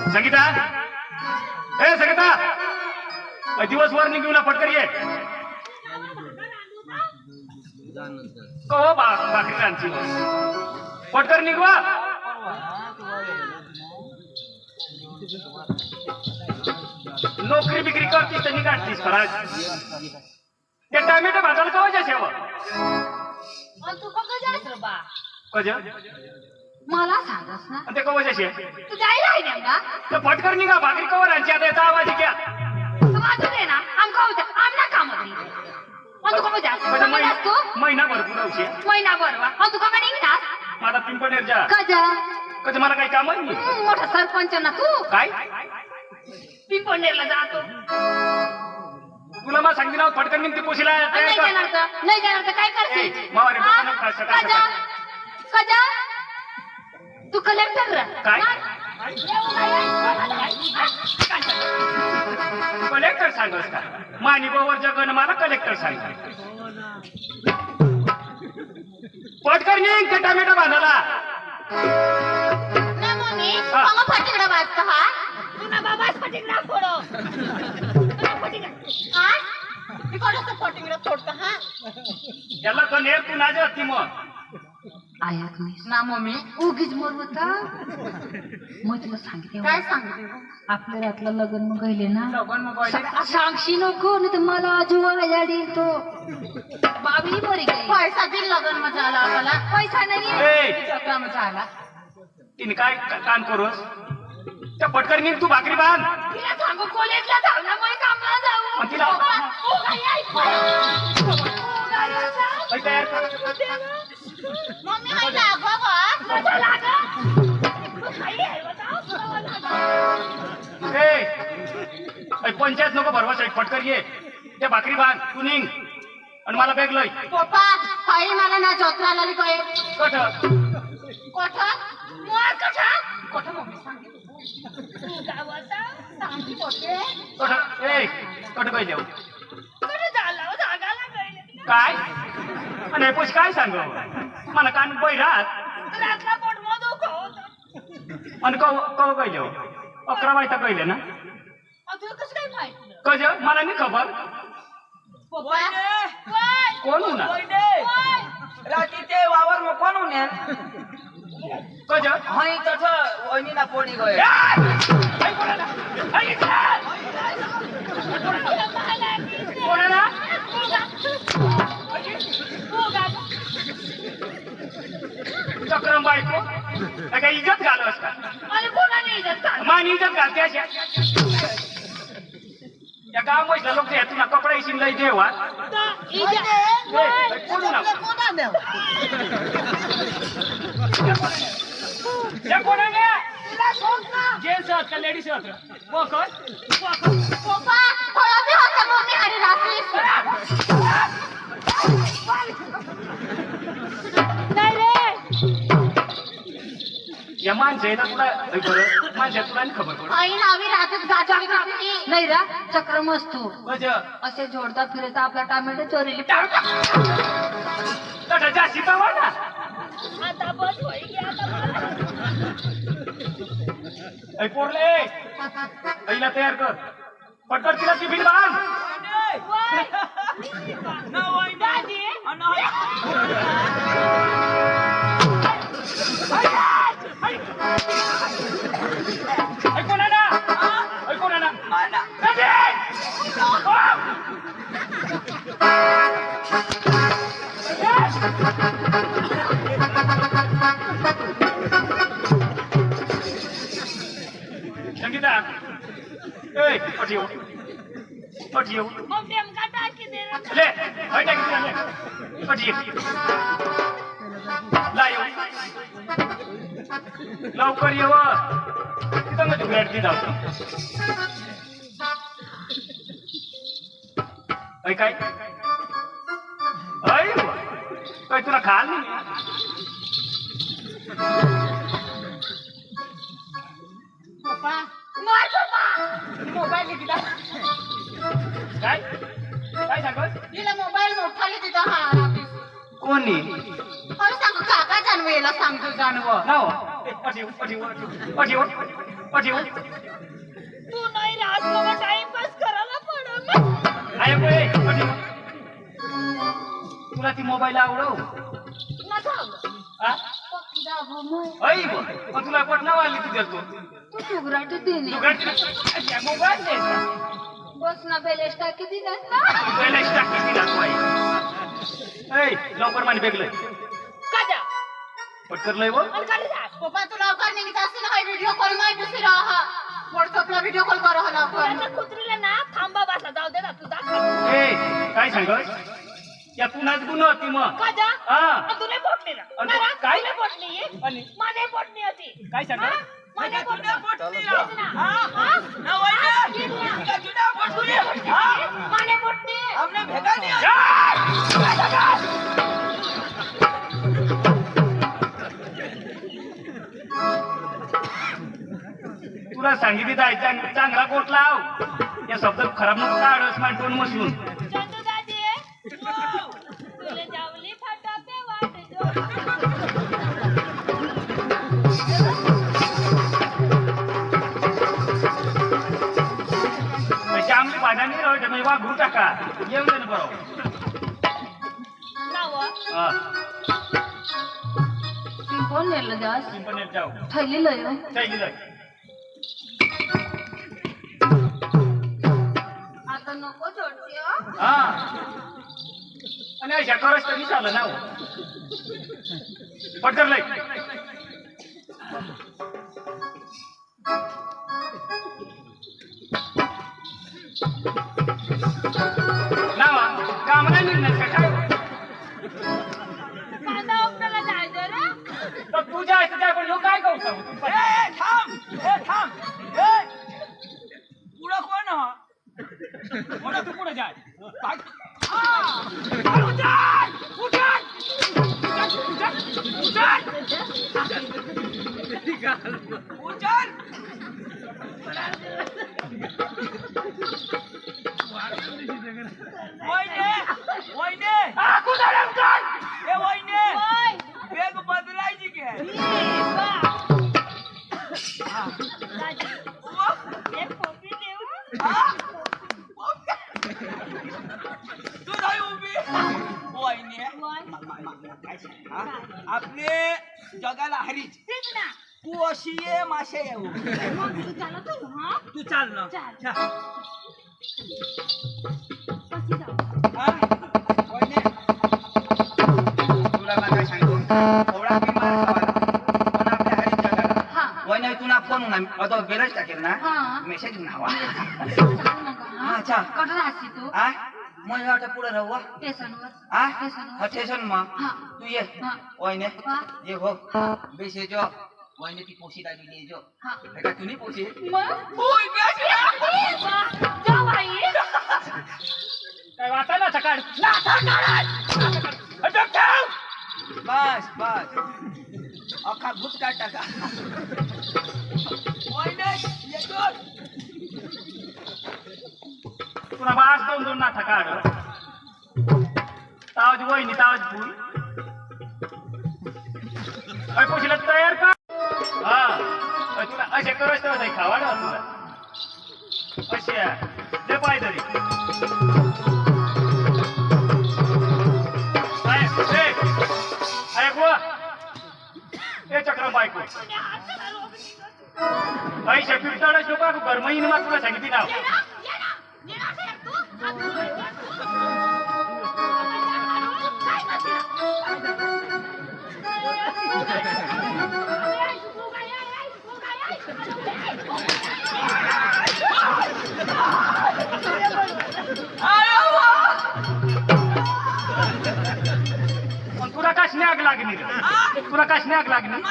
संगीता ए संगीता दिवस वर निघून पटकन ये भाकरी रांची पटकन निघवा नोकरी बिक्री करतीस तर निघाडतीस खराच ते टॅमॅटो भाजायला कवायच्या शेव तू कज मला सांगस ना ते कवायच्या शे तू जायला आहे नेमका तर पटकन निघा भाकरी कवर रांची आता याचा आवाज घ्या वाजू दे ना आमका होत्या आमना काम तू कमी जास्त महिनाभर पुरवशे महिनाभर वा तू कमी निघणार माझा पिंपणेर जा कजा कज मला काही काम नाही मोठा सरपंच ना तू काय पिंपणेरला जातो तुला मला सांगितलं ना पटकन निघते पोशीला नाही जाणार तर काय करशील मावारी कजा कजा तू कलेक्टर काय कलेक्टर सांगस का मानी गोवर जगन मला कलेक्टर सांग पटकन निघ ते टमॅटो बांधायला ना मम्मी मग फटिकडा वाजता हा तुला बाबाच फटिकडा फोडो हा तिकडचं फटिकडा फोडतो हा याला तो नेर तू ना जाती मग आयात नाही ना मम्मी उगीच मरवता मग तुला सांगितले काय सांगितले आपल्या रातला लग्न मग गहिले ना सांगशी नको नाही तर मला आजूबाला देईल तो बाबी मरी गई पैसा दिल लग्न मग झाला आपल्याला पैसा नाही चक्रा मग झाला तिने काय काम करूस त्या पटकन निघ तू भाकरी बांध तिला सांगू कॉलेजला जाऊ ना मग कामाला जाऊ मग तिला तयार कर मम्मी हाय लागो बा मजा लागा खाई आहे ए पंचायत नको भरवस पटकन ये त्या भाकरी बांध तू निघ आणि मला बॅग लय पप्पा हाई मला ना जोत्रा आली काय कठ कोठ मोर कठ कोठ मम्मी सांगितलं तू गावाचा सांगती कोठे कठ ए कठ काय देऊ कठ झाला जागाला गईले काय आणि पैसे काय सांग मला कान बैरात रातला पोट मधू खात आणि कव काय देऊ 11 वाजता कळले ना तुला कसं काय माहिती कज मला नाही खबर कोण होणार रात्री ते वावर मग कोण होणे कज हई तस वहिनीला पोडी गए कोणाला चक्रम बायको काय इज्जत घालू असता मान इज्जत घालते अशा या गावामध्ये लोक तुला कपडा इशीन लई देवा कोणाने जेंट्स का लेडीज या माणसं तुला माणसं तुला खबर पड नाही रा चक्र मस्तो असे जोडता फिरता आपला टोमॅटो चोरीली जास्ती पावा ना आता बस होई पोरले पहिला तयार कर पटकन तिला टिफिन बांध संगीता पटियो पटियो ले पटियो लायो लवकर येव तिथं मग भेट दी जाऊ काय काय तुला खाल नाही मोबाईल दिला काय काय सांगत तिला मोबाईल मोठाले तिथं हा कोणी सांगू काका जाणवेला सांगतो जाणव नाव अठी तू नाही राहत मला टाइमपास करायला पडत. तुला ती मोबाईल आवडव माझा पण तुला कोण नाव आली तू देतो तू सुगराट देणे मोबाईल बस ना बेलेश टाकी दिलास ना लवकर माने बेगलंय काजा पटकर लय वो पप्पा तू लवकर निघत असेल हा व्हिडिओ कॉल माहिती दुसरा हा व्हॉट्सअपला व्हिडिओ कॉल करा हा लवकर कुत्रीला ना थांबा बसा जाऊ दे ना तू दाखव काय सांगत त्या पुन्हाच गुन्हा होती मग काजा हा तुला पोटली ना काय पोटली माने पोटली होती काय सांगत माने पोटली माने पोटली हमने भेगा नहीं तुला सांगितली जायचं चांगला कोट लाव या शब्द खराब नको काढस मांडून मसून चंदू दादी तुले जावली फाटा पे वाट चांगली भाज्या नाही राहते मग वाघू टाका येऊन जाईल बरोबर हा फोन नेलं जास सिंपल जाऊ ठेवलेलं चालली जाय आता नको जोडती हा आणि अशा करस तरी झालं ना पटकर लय नावा काम नाही मिळणार का काय कांदा उपटायला जायचं रे तर तू जायचं त्या पण काय करू सांगू थांब पुढं कोण हा? मोठा तू पुढे जाय उचल वहिने ए वहिने बेग बदलायची की तू नाही उभी वहिने आपले जगाला हरीच तू अशी ये माशे येऊ तू चाल ना तुला काय सांगतो थोडा बिमार पण आपल्या हरीच जगाला वहिने तुला फोन आता बेलच टाकेल ना मेसेज नावा अच्छा कट राहते तू आ मला वाटतं पुढे राहू स्टेशनवर आ स्टेशन मग तू ये वहिने ये हो बेसे जो वहिने ती पोशी टाकी ले जो का तू नाही पोशी काय वाटा ना सकाळ बस बस अख्खा भूत काढ टाका वहिने येतो तुला बास दोन नाथा काढ तावज वहिनी तावज फुल अय पोशीला तयार का हा तुला असे करस तर खावा ना तुला अशा दे पाय तरी अरे बुवा ए चक्रम बायको पैसे फिरताडच लोक घर महिने मग तुला सांगितली नाव पण तुला कशने आग लागली तुला कशने आग लागली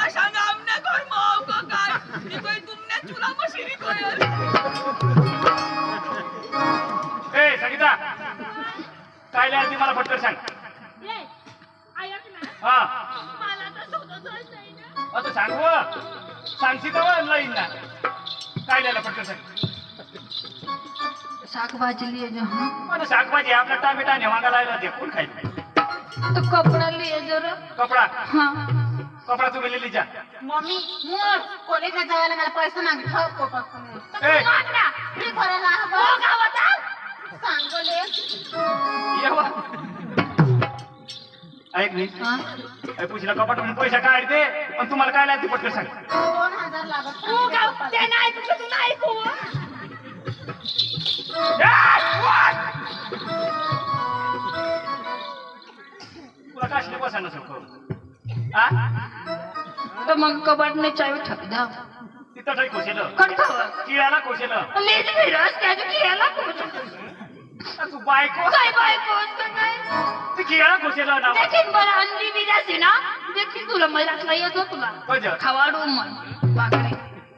ए संगीता काय लिहायची मला पटकन सांग हा आता सांगू सांगशी तर लाईन ना काय लिहायला पटकन सांग शाकभाजी लिए जो मला शाकभाजी आपला टामेटा ने वांगा लायला ते कोण खाईल तो कपड़ा लिए जरा कपडा हाँ कपडा तू गेलेली जा मम्मी मोर कॉलेजला जायला मला पैसे मागितलं ए. मी करायला सांगले येवा ऐक मी पुशीला कपाट म्हणून पैसा काढते पण तुम्हाला काय लागते पटकन सांग 2000 लागत ते नाही तुझं तू नाही तुला काशले बसा नसो तर मग कबाट नाही चावी ठक द्या तिथं ठेक कोशेल कंठावर किळाला कोशेल लेज विरस त्याच्या कियाला तू बायको काय बायको असतं काय ती किळा कोशेल ना देखीन बरं अंडी बिजासी ना देखीन तुला मराठला येतो तुला कज खावाडू मन बाकरे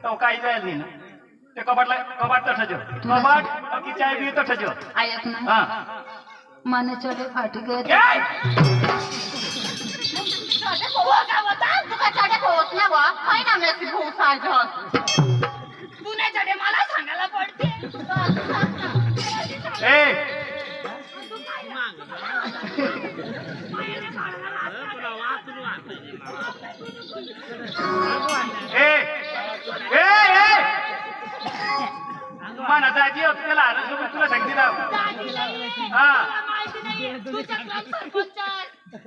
तो काही जायला नाही ना ते कबाट तर ठजो कबाट बाकी चाय बी तर ठजो ऐक ना हा माने चढे फाटी गए ए! मला सांगायला पडते ए ए ए ए मना दाजी तुला तुला सांगते ना हा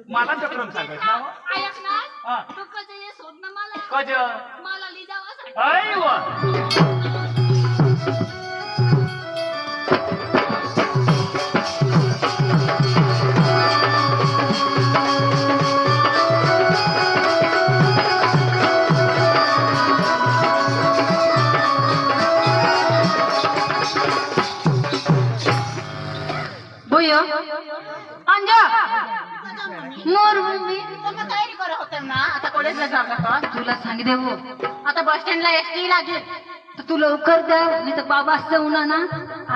मला चक्रम सांगायचं ना हा. कज ऐ वा भैया अंजा मोर मम्मी तयारी करत होते ना आता कॉलेजला जागा का तुला सांगितले हो आता बस स्टँडला एसटी लागेल तर तू लवकर द्या नाही तर बाबा असं उन्हा ना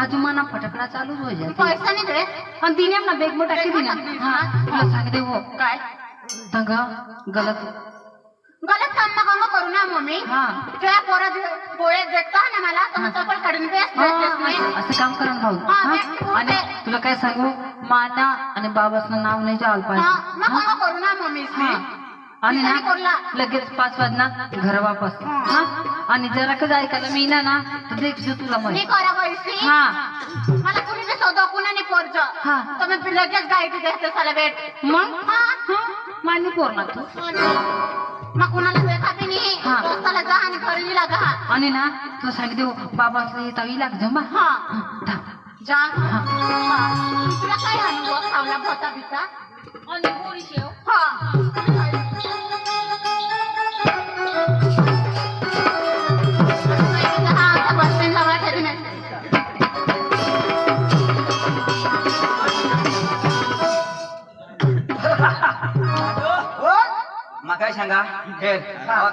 आजूमाना फटकडा चालू हो जाते पैसा नाही दे आणि तिने ना बेग मोठा किती ना हा तुला सांगितले हो काय दंगा गलत गलत काम करू ना मम्मी हा त्या पोळे देखता ना मला तर मग चपल काढून असं काम करा ना भाऊ आणि तुला काय सांगू माना आणि बाबाचं नाव नाही जाल पाहिजे करू ना मम्मी आणि ना लगेच 5 वाजना घर वापस हा आणि जरा का ऐकायला मी ना तर देखील तुला मी करा पैसे हा मला कुणी ते सौदा कुणाने पोरच हा तर मी लगेच गायटी देते साला भेट मग हा मान्य पोर ना तू मग कुणाला देखा बी नाही दोस्ताला जा आणि घरी लागा आणि ना तू सांगितलं बाबाचं येतावी लाग जमा हा जा तुला काय अनुभव खावला भोता बिता आणि पोरी शेव हा काय सांगा हे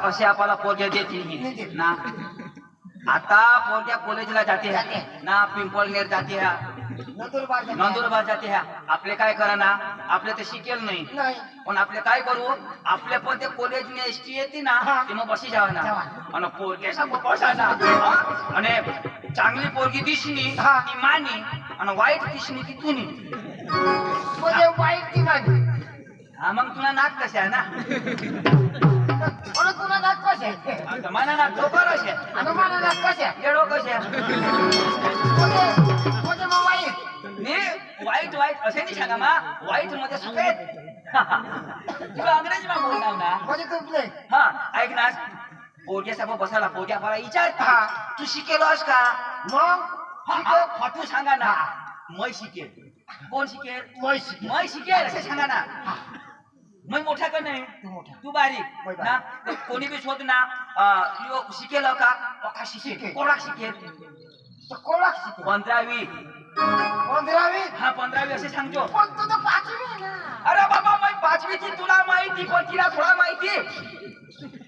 असे आपल्याला पोरग्या देतील ना आता पोरग्या कॉलेजला जाते ना पिंपळनेर जाते नंदुरबार जाते ह्या आपले काय करा ना आपले ते शिकेल नाही पण आपले काय करू आपले पण ते कॉलेज एसटी येते ना ते मग बसी जावं ना आणि पोरग्याचा बसा ना आणि चांगली पोरगी दिसणी ती मानी आणि वाईट दिसणी ती तुनी वाईट ती मानी हा मग तुला नाक कशा आहे ना तुला नाक कसे आहे मला नाक डोकर असे मला नाक कसे येडो कसे वाईट वाईट असे नाही सांगा मा वाईट मध्ये सफेद तुला अंग्रेजी मा बोलणार ना हा ऐक ना पोट्या साहेब बसायला पोट्या मला विचारता तू शिकेलोस का मग तू सांगा ना मै शिकेल कोण शिकेल मै शिकेल असे सांगा ना मैं मोठा का नाही तू बारीक ना कोणी बी शोध ना शिकेल का पक्का शिकेल कोणाक शिकेल 15वी हा 15वी असे सांगतो अरे बाबा मैं 5वी ची तुला माहिती पण तिला थोडा माहिती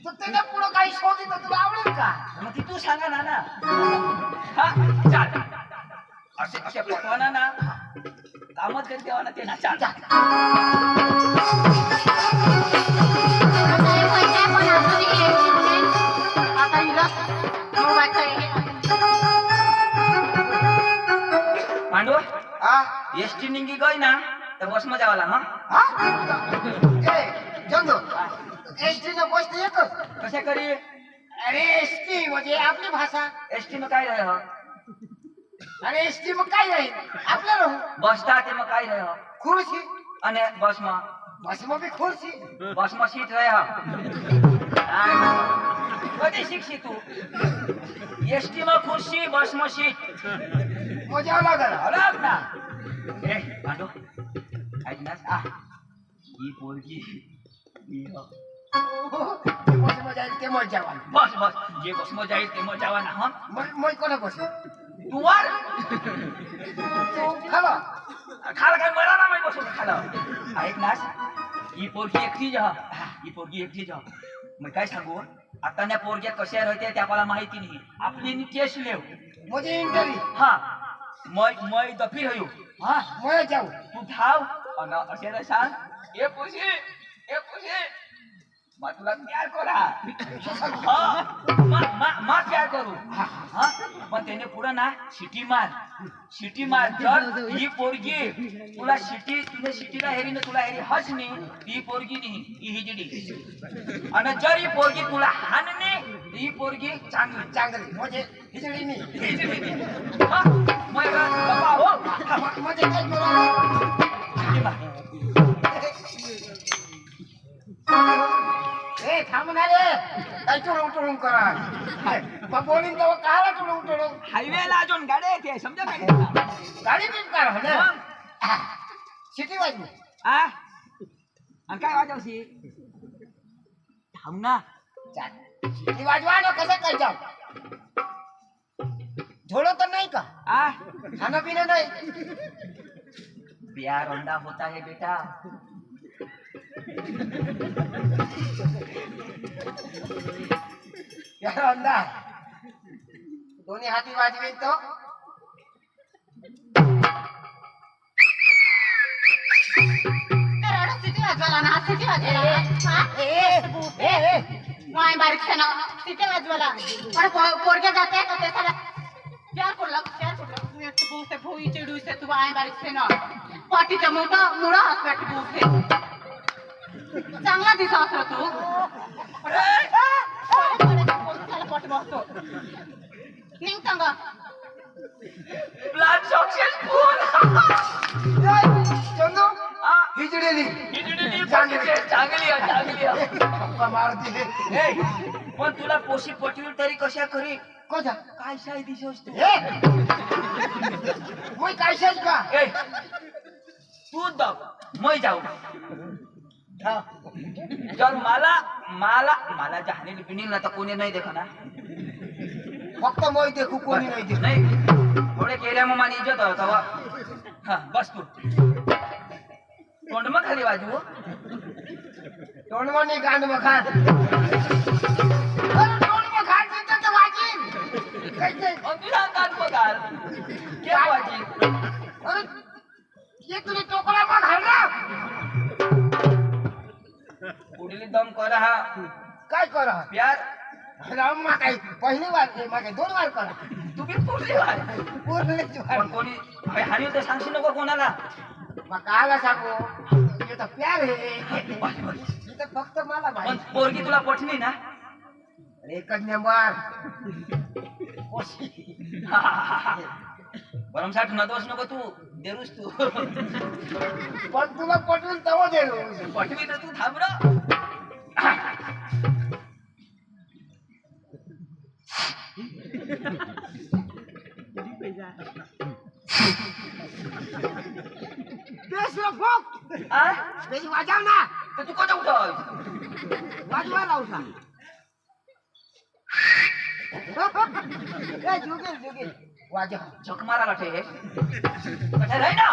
त्याच्या पुढे काही शोध तुला आवडेल का मग ती तू सांगा ना हा चाल असे असे पटवाना ना कामच कधी देवा ना ते ना चाल पांडू एसटी निंगी गई ना तर बस मध्ये आला हा एसटी न गोष्ट एकच. कशा करी अरे एसटी म्हणजे आपली भाषा. एसटी में काय रहे हो अरे एसटी मग काय राहील आपलं राहू. बस स्टॉप में काय रहे हो खुर्ची. અને બસમાં બસમાં બી ખુરશી. બસમાં સીટ રહ્યા બધી શીખી તું એસટી માં ખુરશી બસમાં સીટ મજા લાગે. અલગ ના એ પાંડો આજ ના આ ઈ પોરકી ઈ બસમાં જાય તેમાં જ જવાનું. બસ બસ જે બસમાં જાય તેમાં જવાના હા મોય કોને બસે તું વાર ખાલો. ખાલા काय मराना मैं बसू खाला ऐक नास ही पोरगी एकटी जा ही पोरगी एकटी जा मग काय सांगू आता त्या पोरग्या कशा राहत्या त्या मला माहिती नाही आपली टेस्ट लेव म्हणजे इंटरव्ह्यू हा मैं दफी रह्यो हा मोय जाऊ. तू धाव अन असे ना सांग ए पुशी मैं तुला प्यार करा हा मा प्यार करू हा पण त्याने पुढं ना शिटी मार जर ही पोरगी तुला तुझ्या शिटीला हेरी ना तुला हेरी हसणे ती पोरगी नाही ही हिजडी आणि जर ही पोरगी तुला हानणे ही पोरगी चांगली चांगली म्हणजे खिचडी नाही. हा मग बाबा हो म्हणजे काय करू. शिटी मार ए थांब ना रे. काय टुळून करा. बोलीन तेव्हा काला टुळून हायवेला अजून गाड्या येते समजा काय गाडी बिन करा ना. सिटी वाजली. आ आणि काय वाजवशी थांब ना सिटी वाजवा ना. कसं काय जाऊ. झोलो तर नाही का. आ खाणं पिणं नाही. प्यार अंडा होता है बेटा यार अंदा दोन्ही हाती वाजवेल तो. सिटी वाजवायला ना सिटी वाजवायला माय बारीक सिटी वाजवायला पण पोरगे जाते का ते साला प्यार करला तू एक बोलते भोई चिडू से तू आय बारीक से ना पाटीचा मुडा हॉस्पिटल बोलते चांगला दिसा असला तू साला पाट बसतो निघ सांगा प्लॅन सक्सेसफुल चंदू हिजडेली चांगली पप्पा मारते. पण तुला पोशी पटवी तरी कशा खरी कोणता काय शाय दिसोस तू मग काय शेज का. ए तू दब मैं जाऊ जर मला जहानेली बिनिल ना तर कोणी नाही देखा ना फक्त मोय देखू कोणी नाही देखू. नाही थोडे केल्या मग मला इज्जत होता हा बस तू तोंड मग खाली वाजू तोंड म्हणे गांड मखान. तोंड मखान तिथं तर वाजीन. तुला कान पगार क्या वाजी अरे ये तुला टोकरा मग घाल ना. पुढील दम करा हा काय करा. प्यार राम मा काय पहिली वार मागे 2 वार करा. तुम्ही पुढली वार पूर्ण पण कोणी हानी तर सांगशी नको कोणाला मग काला सांगू हे तर प्यार आहे. इथं फक्त मला पण माहिती. पोरगी तुला पटली ना एकच नंबर. भरमसाठ न दोष नको तू देरूस तू पण तुला पटवून तव देऊ. पटवी तर तू थांब ना वाजव ना. तर तू कोणता उठव वाजवा लावसा. जुगेल वाजव. झक मारा लाटे कशा राही ना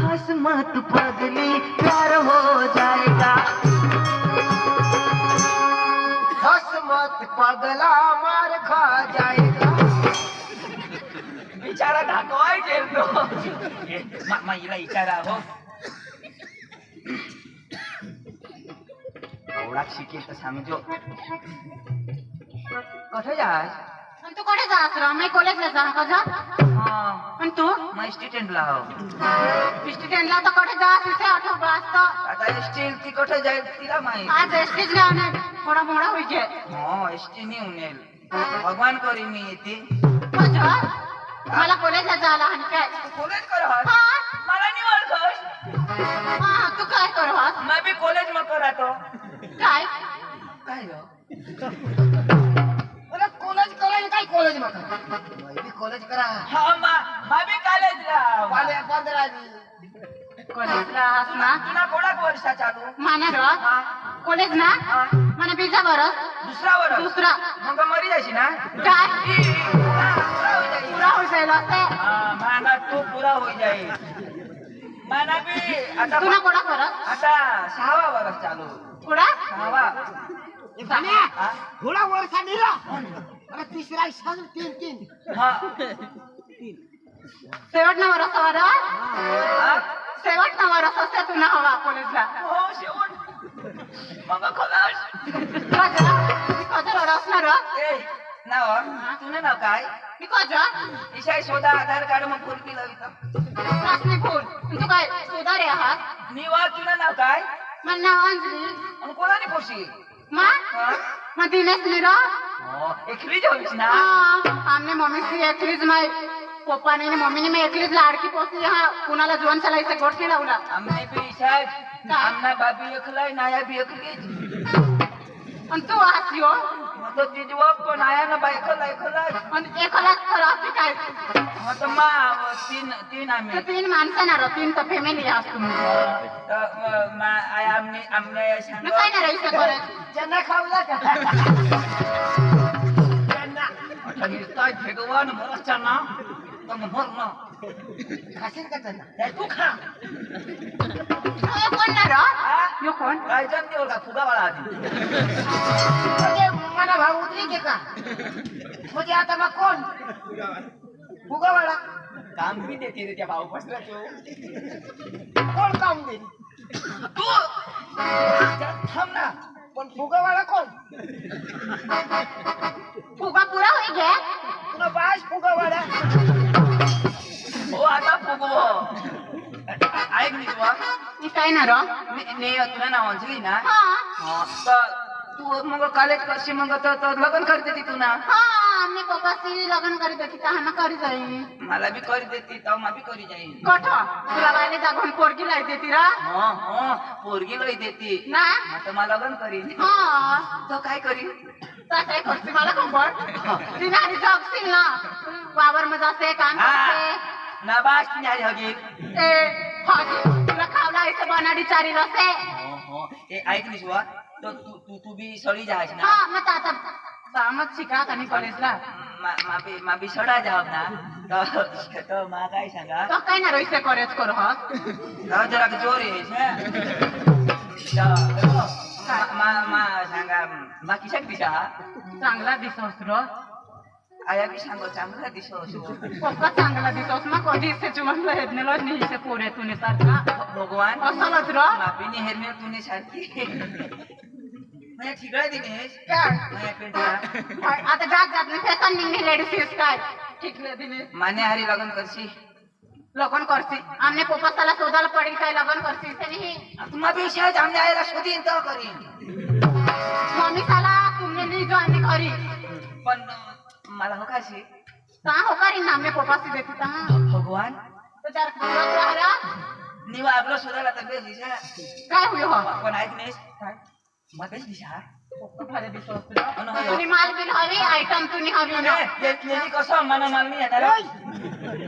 हंस मत पगली प्यार हो जाएगा. हंस मत पगला मार खा जाएगा. बिचारा ढाकवाय जेलतो माईला इचारा हो एवढा शिकेल तर सांगजो कठे जाय आणि तू कुठे जास रा मी कॉलेजला जा का जा आणि तू मग स्टुडंटला हो स्टुडंटला तर कुठे जास इथे आठव वाजता आता एसटी ती कुठे जाईल तिला माहित आज एसटीच गावने थोडा मोडा होईचे हो एसटी नाही येईल भगवान करी मी येते मजा मला कॉलेजला जायला आणि काय कॉलेज करत हा मला नाही ओळखत हा तू काय करवास मैं भी कॉलेज में करातो काय काय हो अरे कॉलेज कॉलेज काय कॉलेज मग कॉलेज करा हा मैं भी कॉलेज ला पाले 15 कॉलेजला हास ना तुला कोणा वर्ष चालू माना रो कॉलेज ना मला बिजा बरं दुसरा वर्ष दुसरा मग मरी जायची ना काय पुरा हो जाईल असते माना तू पुरा होई जाईल माना भी आता तुला कोणा करत आता 6वा वर्ष चालू कुडा 6वा थोडा वर्षा दिला अरे तिसरा सांग 3 हा शेवट ना वरस वारा हा? शेवट ना वरस असते तुला हवा कॉलेजला हो शेवट मग खलास कधी रडसणार ए नाव तुझं नाव काय मी कजा इशाई शोधा आधार कार्ड मग पूर्वी लावित रासने फुल तू काय सुधारे आहात निवा तुझं नाव काय मन नाव अंजली आणि कोणाने पोशी मा मा दिनेश निरा एकली जाऊस ना हमने मम्मी से एकलीच माय पप्पा ने मम्मी ने मैं एकलीच लाडकी पोसली हाँ कुणाला जीवन चलायचं गोष्टी लावला हमने भी इशाई आमना बाबी एकलाय नाया भी एकलीच आणि तू आसियो मग तो तिजवा पण आया ना बायकला एकलाय आणि एकलाच तर असते काय मग मा तीन आम्ही तर 3 माणसं ना रो 3 तर फॅमिली आहात तुम्ही आमने आमने मी सांग काय ना राहायचं कॉलेज ज्यांना खावला का काय भगवान मरचा ना तर मर ना खाशील का त्यांना तू खा कोण ना रो यो कोण काय जमते का फुगा वाला आधी म्हणजे मला भाऊ उतरी के का म्हणजे आता मग कोण फुगावाला काम भी देते रे त्या भाऊ बसला तो कोण काम दे तू थांब ना पण फुगावाला कोण फुगा पुरा होई गे तुला बास फुगावाला हो आता फुगो ऐक मी तुला मी काय ना रो ने तुला नाव अंजली ना हा तर तू मग कॉलेज करशी मग तर लग्न करते ती तू ना हा आम्ही पप्पाशी लग्न करीत होती तर आम्ही करी जाई मला भी करी देती तर मा भी करी जाईन कठ तुला बायले जागून पोरगी लाई देती रा हो पोरगी लई देती ना आता मला लग्न करीन हा तो काय करीन तर काय करते मला खबर ती नारी जगशील ना वावर मध्ये जाते काम करते ना बास नाही हगी ए हागी तुला खावला ऐसे बनाडी चारी रसे ए ऐक नी शिवा तो तू भी सड़ी जायस ना हा मग आता सामत शिका कनी कॉलेजला मा भी सड़ा जाव ना तो मा काय सांगा तो काय ना रोइसे कॉलेज करो हा जरा जोर मा सांगा मा किशाक दिशा चांगला दिसोस रो आया भी सांगो चांगला दिसो पक्का चांगला दिसोस मग कधी इसे म्हणलं हेदनेलो नाही इसे पोरे तुने सारखा भगवान असलच रो मापीने हेरने तूने सारखी मैं ठिकरा दिनेश काय मैं पेंटला आता जात जात नाही फॅशन निघली लेडीज काय ठिकले दिने माने हारी लगन करशी लगन करसी आमने पोपसाला शोधायला पडेल काय लगन करसी ते नाही तुम्हा भी शायद हमने आयला शोधीन तो करीन मम्मी साला तुमने ली जो आम्ही घरी पण मला हो काशी कहाँ हो करी ना आमने पोपासी देती ता भगवान तो जर पूरा निवा आपलं शोधायला तर बेस दिशा काय हुई हो पण ऐकनेस मध्येच दिशा भाले दिसोस तुनी माल बिल हवी आयटम तुनी हवी ना येतलेली कसम मना माल नाही येणार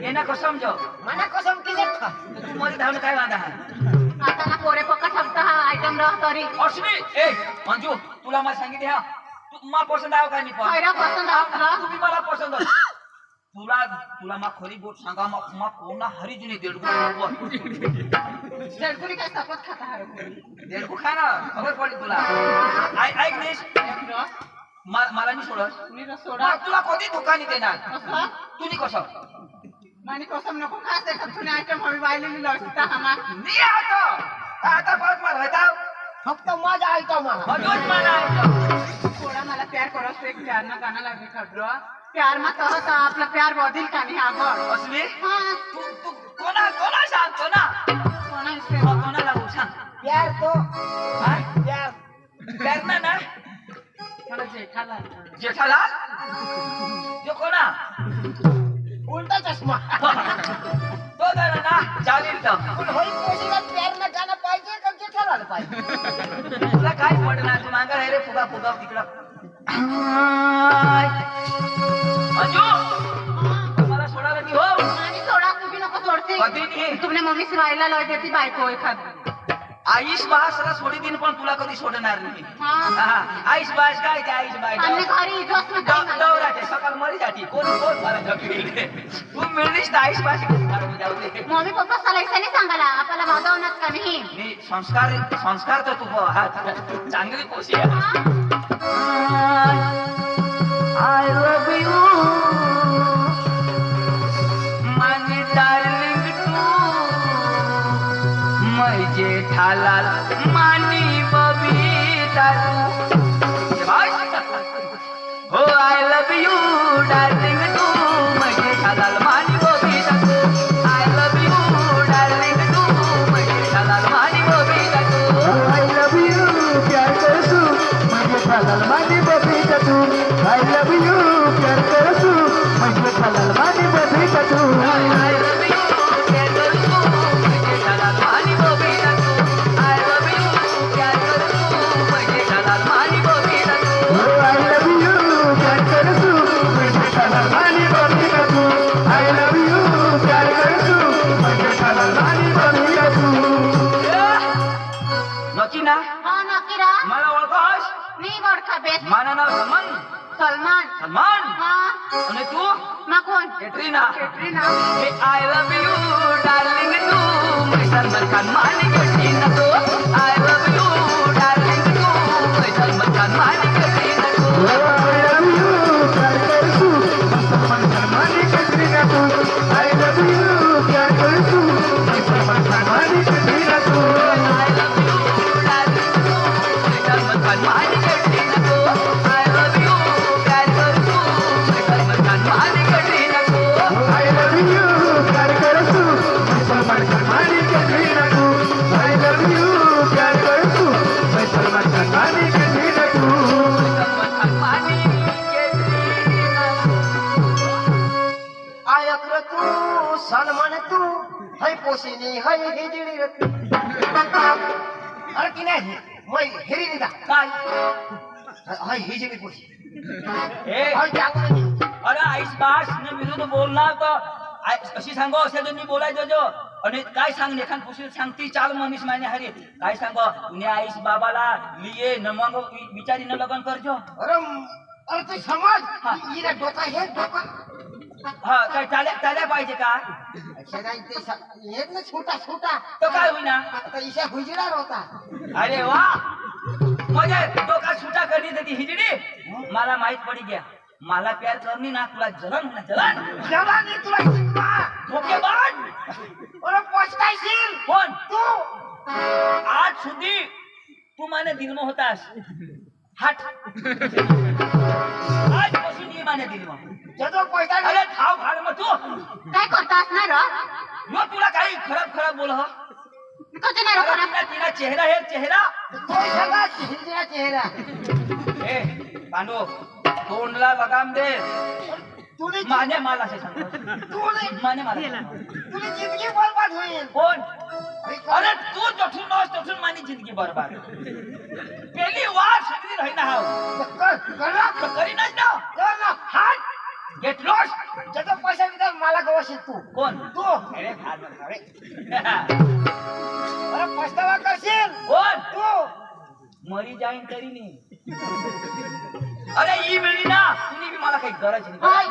येना कसम जो मना कसम किती खा तू मध्ये धावून काय वांदा आता ना पोरे पक्का ठगता हा आयटम रह तरी अश्विनी ए मंजू तुला मला सांगितले हा तू मला पसंत आव काय नाही पण खैरा पसंद असला तुम्ही मला पसंत तुला मा खरी गोट सांगा मा कोणा हरी जुनी जडकुनी काय सपत खाता हा देडकू खा ना खबर पडली तुला ऐक नेस मला नाही सोडत तुनी र सोडा तुला कधी दुकानी देणार असला तुम्ही कसं मानी कसम नको खाते का तुनी आयटम हवी वायलेली लवता हमा मी आता परत मला होता फक्त माझा आयटम मजूत मला थोडा मला प्यार करो एक प्यार ना गाना लागे खडरो प्यार मत होता आपला प्यार बदल का नाही आपण असली हा तू तू कोणा सांग कोणाला लागू सांग प्यार तो हा? प्यार प्यार ना मला जेठाला जेठालाल जो कोणा उलटा चष्मा तो जरा ना चालेल तर पण होई पोशीला प्यार न गाणं पाहिजे का जेठालाल पाहिजे तुला काय पडणार तू मांगा रे फुगा फुगा तिकडं अंजू मला सोडायला की हो आणि सोडा तुम्ही नको सोडते कधी नाही तुमने मम्मी राहायला लावते देते बायको एखादी आईश बासला सोडी दिन पण तुला कधी सोडणार नाही हा हा, आईश बास काय ते आईश बाय आम्ही घरी इथंच नाही दौराचे सकाळ मरी जाती कोण मला झपले तू मिळलीस तर आईश बास जाऊ दे मम्मी पप्पा सलाईसाने सांगायला आपल्याला वाजवणार का नाही मी संस्कार तर तू हा चांगली कोशी आहे I love you, my darling too. मैं जेठालाल मानी बबीता तू. Oh, I love you, darling too. मैं जेठालाल मानी बबीता तू. I love you, darling too. मैं जेठालाल मानी बबीता तू. I love you, प्यार करसू म्हणजे झालं माझी बबीता तू. I love you, प्यार करसू म्हणजे झालं माझी बबीता तू. I love you, प्यार करसू मैं जेठालाल मानी बबीता तू. I love you, प्यार करसू मैं जेठालाल मानी बबीता तू. Oh, I love you, प्यार करसू म्हणजे झालं माझी बबीता तू. I love you, प्यार करसू म्हणजे झालं माझी बबीता तू. नक्की ना हा नक्की रा मला ओळखस मी ओळखा बेस माझं नाव सलमान सलमान हा आणि तू मग कोण कॅटरीना कॅटरीना हे आय लव्ह यू डार्लिंग तू मैं सलमान खान मानी कॅटरीना तू आय लव्ह यू डार्लिंग तू मैं सलमान खान मानी कॅटरीना तू I love you, प्यार करसू सलमान खान मानी कटरीना तू. I love you, प्यार करसू सलमान खान मानी कटरीना तू. I love you डार्लिंग तू मैं सलमान खान मानी कॅटरीना तू I love you प्यार करतू मैं सलमान खान मानी कॅटरीना तू I love you, प्यार करसू सलमान खान मानी कटरीना तू. I love you, प्यार करसू सलमान खान मानी कटरीना तू. सलमान खान मानी कॅटरीना आयक रे तू सलमान तू है पोशीनी है हिजडी रे तू अरे की नाही मै हेरी निदा काय है हिजडी पोशी ए है जागो अरे आईस बास ने विरुद्ध बोलणार तर कशी सांगो असे तुम्ही बोलायचं जो आणि काय सांग लेखन पुशील सांगती चाल मनीष माने हरी काय सांगो ने आईस बाबाला लिए न मग विचारी न लगन करजो अरे अरे तू समज इरा डोका हे डोका हा काय चाल्या पाहिजे का अच्छा नाही ते एक ना छोटा तो काय होईना आता इशा हुजडार होता अरे वा म्हणजे डोका सुटा करणी ती हिजडी मला माहित पडी गया मला प्यार करणी ना तुला जलन ना जलन जवानी तुला शिकवा धोकेबाज अरे पछतायशील कोण तू आज सुधी तू माने दिल में होतास हट आज पासून ये माने दिल में जदो पैसा अरे ठाव भाड मग तू काय करतास ना रा यो तुला काही खराब बोल हो कधी नाही अरे खराब तिला चेहरा है चेहरा तो सगळा हिजडा चेहरा ए पांडू तोंडला लगाम दे तुझी माने मला से सांग माने मला तुझी जिंदगी बर्बाद होईल कोण अरे तू जठून नस तठून मानी जिंदगी बर्बाद पहली वार सगळी रहिना हाव कर करी ना हात गेट लॉस जदो पैसा दिला मला गवशील तू कोण तू अरे भाग अरे अरे पछतावा करशील कोण तू मरी जाईन तरी नाही अरे ही मिळली ना तुम्ही बी मला काही गरज नाही होय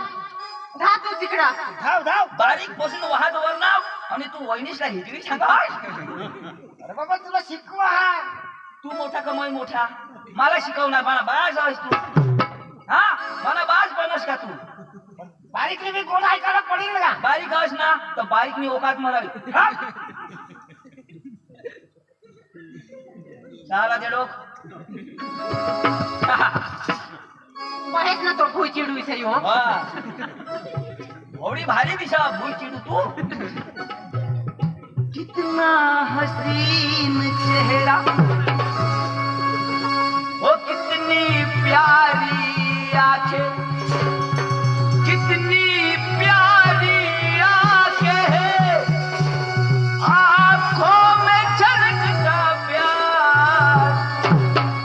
धा तू तिकडं धाव बारीक पासून वाहत वर नाव आणि तू वहिनीशला हिजडी सांगा अरे बाबा तुला शिकवा हा तू मोठा कमाई मोठा मला शिकवणार मला बाज आहेस तू हा मला बाज बनस का तू बारीक मी कोण ऐकायला पडेल का बारीक आहेस ना तर बारीकनी ओकात मला हा? साला दे लोक बरेच ना तो भुई चिडू इथे हो थोड़ी भारी दिशा भूल चिड़ू तू कितना हसीन चेहरा ओ कितनी प्यारी आंखें कितनी प्यारी आंखें आंखों में झलकता प्यार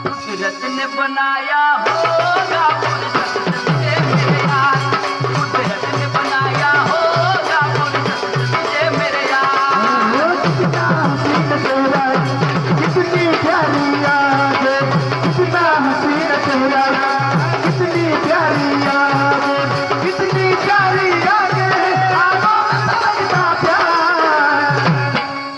कुदरत ने बनाया होगा फुर्सत से मेरे यार कुदरत ने बनाया होगा फुर्सत से मेरे यार कितना हसीन चेहरा कितनी प्यारी यादें कितना हसीन चेहरा कितनी प्यारी यादें कितनी प्यारी यादें आंखों में झलकता प्यार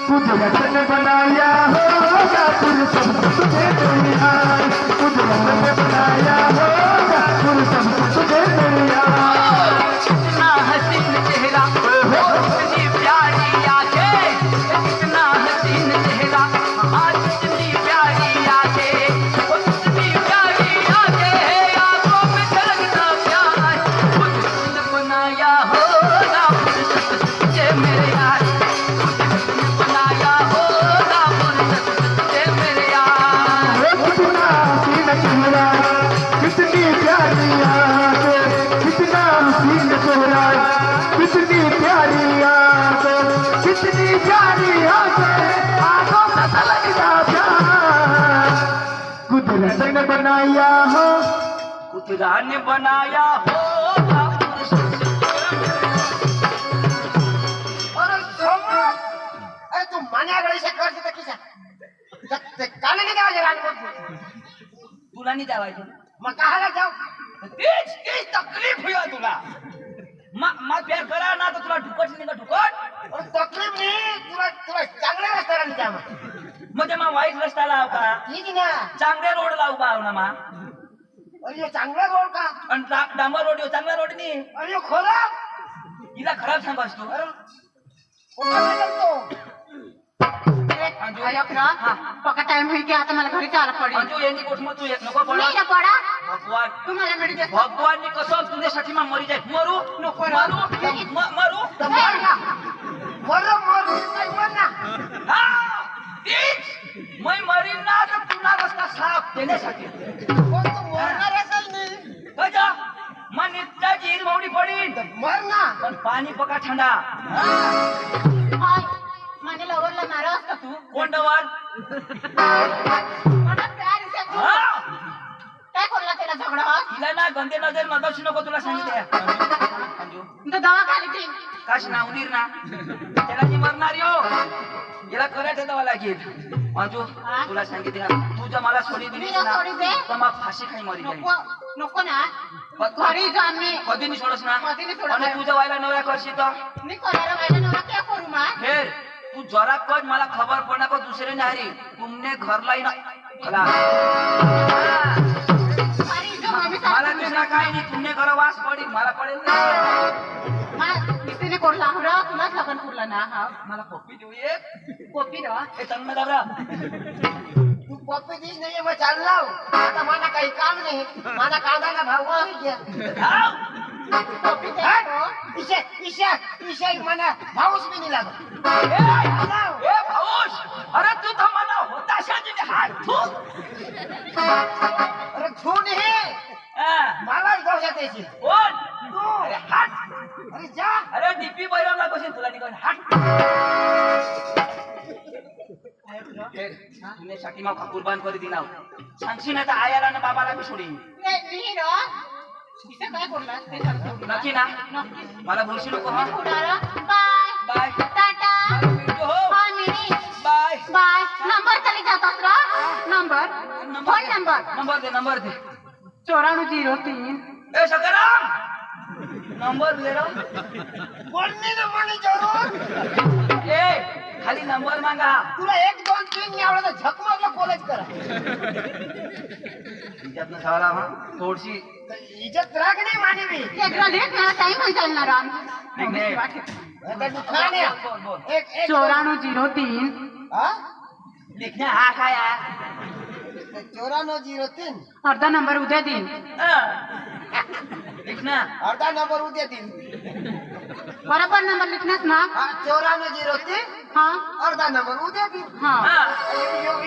कुदरत ने बनाया होगा फुर्सत से तुझे मेरे यार कुदरत ने बनाया होगा फुर्सत से तुझे मेरे यार कितना हसीन चेहरा ओ कितनी प्यारी आंखें कितना हसीन चेहरा आज कितनी प्यारी आंखें ओ कितनी प्यारी आंखें आंखों में झलकता प्यार कुदरत ने बनाया होगा फुर्सत से मेरे यार कुदरत ने बनाया होगा फुर्सत से मेरे यार कितना हसीन चेहरा कितनी प्यारी यादें कितना हसीन चेहरा कितनी प्यारी यादें कितनी प्यारी यादें आंखों में झलकता प्यार कुदरत ने बनाया हो कुदरत ने बनाया होगा फुर्सत अरे सोमा अरे तू मान्याकडे शे करते तर किसा ते काने नाही द्यावायचे रानकोट तुला नाही द्यावायचं मग कहाला जाऊ तीच तीच तकलीफ हुई तुला मग प्यार करा ना तर तुला ढुकट नाही का ढुकट अरे तकलीफ नाही तुला तुला चांगल्या रस्त्याला द्या मग म्हणजे मग वाईट रस्ता लाव का ठीक ना चांगले रोड लावू बा ना मा अरे हे चांगला रोड का आणि डांबर रोड यो चांगला रोड नाही अरे हे खराब हिला खराब सांगास तू अरे कोणता मॅडम तो पका टाइम होईल की आता मला घरी जायला पडेल अंजू यांनी गोष्ट मग तू येत नको पडा नाही ना पडा भगवान तुम्हाला मिळते भगवाननी कसं तुझ्यासाठी मग मरी जाय मरू नको मरू मरू तर मर ना मर मर नाही मर ना हा तीच मैं मरीन ना तर पुन्हा रस्ता साफ देण्यासाठी कोण तू मरणारच नाही कजा मग नित्या जीर मावडी पडीन मर ना पण पाणी पका थंडा माझ्या लवरला मारा असता तू कोण डवाल मला प्यार इथे तू. हा काय करला त्याला झगडा तिला ना गंदे नजर मगाशी नको तुला सांगितले अंजू तो दवा खाली ती काश नावनीर ना त्याला जी मरणार यो याला करायचं दवा लागेल अंजू तुला सांगितले ना तू जर मला सोडी दिली मी सोडी दे. तर मग फाशी खाई मरी जाईल नको नको ना घरी जा मी कधी नाही सोडस ना कधी नाही सोडत. आणि तुझ्या व्हायला नवऱ्या करशील तर मी करायला माझ्या नवरा क्या करू मा फिर तू जरा कच मला खबर पडना को दूसरे नाही तुमने घर लाई ना खला अरे जो मम्मी मला दुसरा काही नाही तुमने घर वास पडेल मला पडेल ना इथे कोण लावला तुलाच लग्न पुरला ना हा मला कॉपी देऊ एक कोपी रा हे चांगलं दाबरा तू कॉपी दिस नाही मग चाल लाव आता मला काही काम नाही माझा कांद्याला भाव कमी घ्या कोपी दे तो. ईशा ईशा ईशा मला भाऊच बी नाही लागत ए भाऊस अरे तू तर मला होता शाजीने हात ठू अरे छून हे मला दोषात यायची कोण तू अरे हात अरे जा अरे डीपी बैरामला कशी तुला निघून हात तुझ्यासाठी मग कुर्बान करी दिना सांगशी नाही तर आयाला ना बाबाला बी सोडी मी रा इथे काय करला ते सांगतो नक्की ना नक्की मला बोलशी नको हा पुढारा बाय बाय टाटा हो बाय मिनी बाय बाय नंबर चली जातात रा नंबर फोन नंबर नंबर दे 9403 ए सकाराम नंबर दे रो बोलणी ना म्हणे जरूर ए खाली नंबर मागा तुला 1 2 3 नाही आवडत तर झक मारला कॉलेज करा इज्जत सवाला हा थोडीशी इज्जत राख नाही मानवी एकदा लेट मला टाइम होईल चालणार आता तू खा नाही बोल बोल एक एक 9403 हा देखने हा काय आहे 9403 अर्धा नंबर उद्या देईन. लिख ना. अर्धा नंबर उद्या देईन. बरोबर नंबर लिखणार ना. 9403 हा अर्धा नंबर उद्या देईन. हा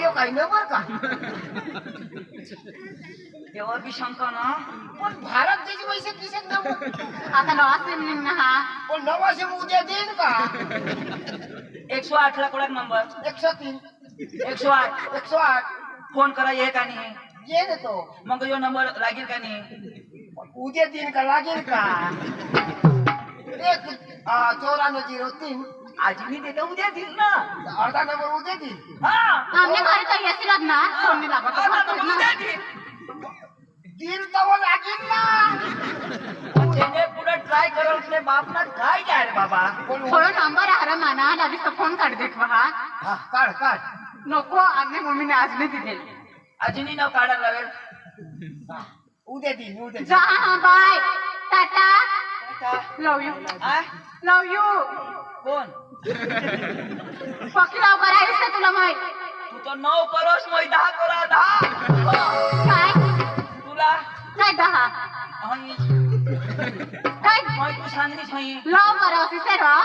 यो काही नंबर का तेव्हा बी शंका ना. पण भारत देश पैसे किसे नंबर आता लॉस ना हा. पण नवाशे उद्या देईन का 108 ला कोणाक नंबर 103 108 108 फोन करा एक आणि ये ना तो मग यो नंबर लागेल का नाही. उद्या दिन का लागेल का 9403 आजीनी देते उद्या देईल ना. अर्धा नंबर उद्या देईन. हा आमने घरी काही असे लागणार फोन नाही लागत. अर्धा नंबर उद्या देईल. दिन तर लागेल ना त्याने पुढे ट्राय करवले बाप ना काय काय रे बाबा. पण थोडं नंबर आहे म्हणा लगेच तो फोन काढ देत हा. हा, काढ काढ नको आमने मम्मीने आज नाही दिले. आजीनी नाव काढायला लावेल. उद्या देईन उद्या जा हा बाय टाटा का? लव यू आ? Love you. कोण पक्की लाव करायचं का तुला माहित. तू तो 9 करोस मग 10 करा 10 काय तुला काय दहा आणि काय मग तू सांगली छाई. लव करा ऑफिसर हा